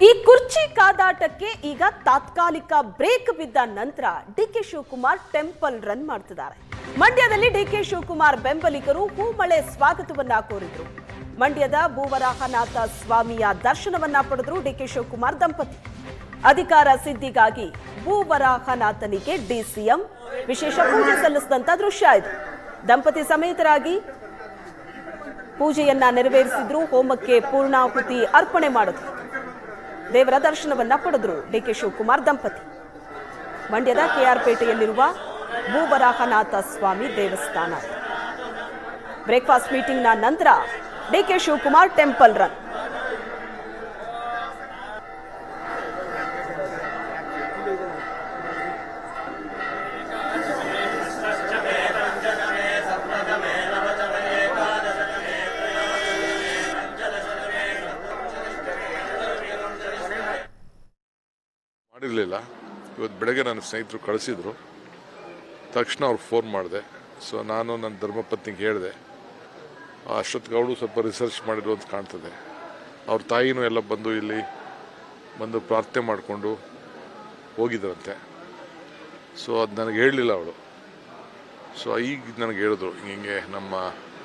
ಈ ಕುರ್ಚಿ ಕಾದಾಟಕ್ಕೆ ಈಗ ತಾತ್ಕಾಲಿಕ ಬ್ರೇಕ್ ಬಿದ್ದ ನಂತರ ಡಿಕೆ ಶಿವಕುಮಾರ್ ಟೆಂಪಲ್ ರನ್ ಮಾಡ್ತಿದ್ದಾರೆ. ಮಂಡ್ಯದಲ್ಲಿ ಡಿಕೆ ಶಿವಕುಮಾರ್ ಬೆಂಬಲಿಗರು ಹೂಮಳೆ ಸ್ವಾಗತವನ್ನ ಕೋರಿದ್ರು. ಮಂಡ್ಯದ ಭೂವರಾಹನಾಥ ಸ್ವಾಮಿಯ ದರ್ಶನವನ್ನ ಪಡೆದ್ರು ಡಿಕೆ ಶಿವಕುಮಾರ್ ದಂಪತಿ. ಅಧಿಕಾರ ಸಿದ್ಧಿಗಾಗಿ ಭೂವರಾಹನಾಥನಿಗೆ ಡಿಸಿಎಂ ವಿಶೇಷ ಪೂಜೆ ಸಲ್ಲಿಸಿದಂತ ದೃಶ್ಯ ಇದು. ದಂಪತಿ ಸಮೇತರಾಗಿ ಪೂಜೆಯನ್ನ ನೆರವೇರಿಸಿದ್ರು. ಹೋಮಕ್ಕೆ ಪೂರ್ಣಾಹುತಿ ಅರ್ಪಣೆ ಮಾಡಿದ್ರು. ದೇವರ ದರ್ಶನವನ್ನ ಪಡೆದ್ರು ಡಿಕೆ ಶಿವಕುಮಾರ್ ದಂಪತಿ. ಮಂಡ್ಯದ ಕೆಆರ್ಪೇಟೆಯಲ್ಲಿರುವ ಭೂವರಾಹನಾಥ ಸ್ವಾಮಿ ದೇವಸ್ಥಾನ. ಬ್ರೇಕ್ಫಾಸ್ಟ್ ಮೀಟಿಂಗ್ನ ನಂತರ ಡಿಕೆ ಶಿವಕುಮಾರ್ ಟೆಂಪಲ್ ರನ್. ಮಾಡಿರಲಿಲ್ಲ. ಇವತ್ತು ಬೆಳಗ್ಗೆ ನನ್ನ ಸ್ನೇಹಿತರು ಕಳಿಸಿದ್ರು. ತಕ್ಷಣ ಅವ್ರು ಫೋನ್ ಮಾಡಿದೆ. ಸೊ ನಾನು ನನ್ನ ಧರ್ಮಪತ್ನಿಗೆ ಹೇಳಿದೆ. ಅಷ್ಟೊತ್ತಿಗೆ ಅವಳು ಸ್ವಲ್ಪ ರಿಸರ್ಚ್ ಮಾಡಿದ್ರು ಅಂತ ಕಾಣ್ತದೆ. ಅವ್ರ ತಾಯಿನೂ ಎಲ್ಲ ಬಂದು ಇಲ್ಲಿ ಬಂದು ಪ್ರಾರ್ಥನೆ ಮಾಡಿಕೊಂಡು ಹೋಗಿದ್ರಂತೆ. ಸೊ ಅದು ನನಗೆ ಹೇಳಲಿಲ್ಲ ಅವಳು. ಸೊ ಈಗ ನನಗೆ ಹೇಳಿದ್ರು, ಹಿಂಗೆ ನಮ್ಮ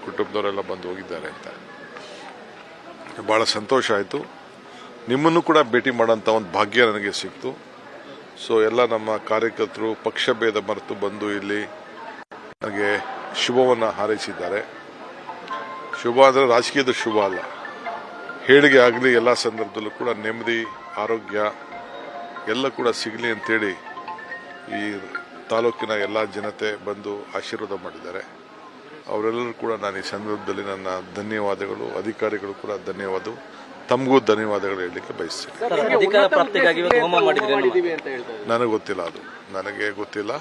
ಕುಟುಂಬದವರೆಲ್ಲ ಬಂದು ಹೋಗಿದ್ದಾರೆ ಅಂತ. ಭಾಳ ಸಂತೋಷ ಆಯಿತು. ನಿಮ್ಮನ್ನು ಕೂಡ ಭೇಟಿ ಮಾಡೋಂಥ ಒಂದು ಭಾಗ್ಯ ನನಗೆ ಸಿಕ್ತು. ಸೊ ಎಲ್ಲ ನಮ್ಮ ಕಾರ್ಯಕರ್ತರು ಪಕ್ಷ ಭೇದ ಮರೆತು ಬಂದು ಇಲ್ಲಿ ನನಗೆ ಶುಭವನ್ನು ಹಾರೈಸಿದ್ದಾರೆ. ಶುಭ ಅಂದರೆ ರಾಜಕೀಯದ ಶುಭ ಅಲ್ಲ, ಹೇಳಿಕೆ ಆಗಲಿ. ಎಲ್ಲ ಸಂದರ್ಭದಲ್ಲೂ ಕೂಡ ನೆಮ್ಮದಿ, ಆರೋಗ್ಯ ಎಲ್ಲ ಕೂಡ ಸಿಗಲಿ ಅಂತೇಳಿ ಈ ತಾಲೂಕಿನ ಎಲ್ಲ ಜನತೆ ಬಂದು ಆಶೀರ್ವಾದ ಮಾಡಿದ್ದಾರೆ. ಅವರೆಲ್ಲರೂ ಕೂಡ ನಾನು ಈ ಸಂದರ್ಭದಲ್ಲಿ ನನ್ನ ಧನ್ಯವಾದಗಳು, ಅಧಿಕಾರಿಗಳು ಕೂಡ ಧನ್ಯವಾದ, ತಮಗೂ ಧನ್ಯವಾದಗಳು ಹೇಳಲಿಕ್ಕೆ ಬಯಸ್ತೀನಿ. ನನಗೆ ಗೊತ್ತಿಲ್ಲ, ಅದು ನನಗೆ ಗೊತ್ತಿಲ್ಲ.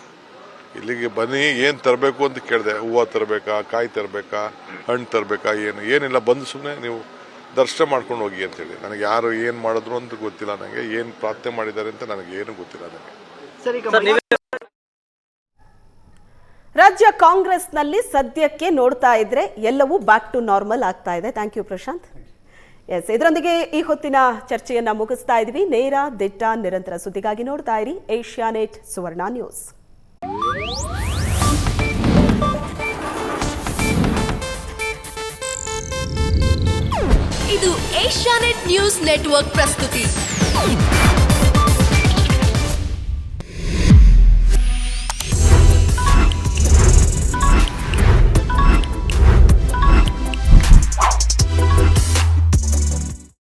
ಇಲ್ಲಿಗೆ ಬನ್ನಿ, ಏನು ತರಬೇಕು ಅಂತ ಕೇಳಿದೆ. ಹೂವು ತರಬೇಕಾ, ಕಾಯಿ ತರಬೇಕಾ, ಹಣ್ಣು ತರಬೇಕಾ, ಏನಿಲ್ಲ, ಬಂದು ಸುಮ್ಮನೆ ನೀವು ದರ್ಶನ ಮಾಡ್ಕೊಂಡು ಹೋಗಿ ಅಂತೇಳಿ. ನನಗೆ ಯಾರು ಏನು ಮಾಡಿದ್ರು ಅಂತ ಗೊತ್ತಿಲ್ಲ. ನನಗೆ ಏನು ಪ್ರಾರ್ಥನೆ ಮಾಡಿದ್ದಾರೆ ಅಂತ ನನಗೆ ಏನು ಗೊತ್ತಿಲ್ಲ. ನನಗೆ ರಾಜ್ಯ ಕಾಂಗ್ರೆಸ್ನಲ್ಲಿ ಸದ್ಯಕ್ಕೆ ನೋಡ್ತಾ ಇದ್ರೆ ಎಲ್ಲವೂ ಬ್ಯಾಕ್ ಟು ನಾರ್ಮಲ್ ಆಗ್ತಾ ಇದೆ. Thank you Prashant. ಎಸ್, ಇದರೊಂದಿಗೆ ಈ ಹೊತ್ತಿನ ಚರ್ಚೆಯನ್ನ ಮುಗಿಸ್ತಾ ಇದ್ವಿ. ನೇರ, ದಿಟ್ಟ, ನಿರಂತರ ಸುದ್ದಿಗಾಗಿ ನೋಡ್ತಾ ಇರಿ ಏಷ್ಯಾನೆಟ್ ಸುವರ್ಣ ನ್ಯೂಸ್. ಇದು ಏಷ್ಯಾನೆಟ್ ನ್ಯೂಸ್ ನೆಟ್ವರ್ಕ್ ಪ್ರಸ್ತುತಿ.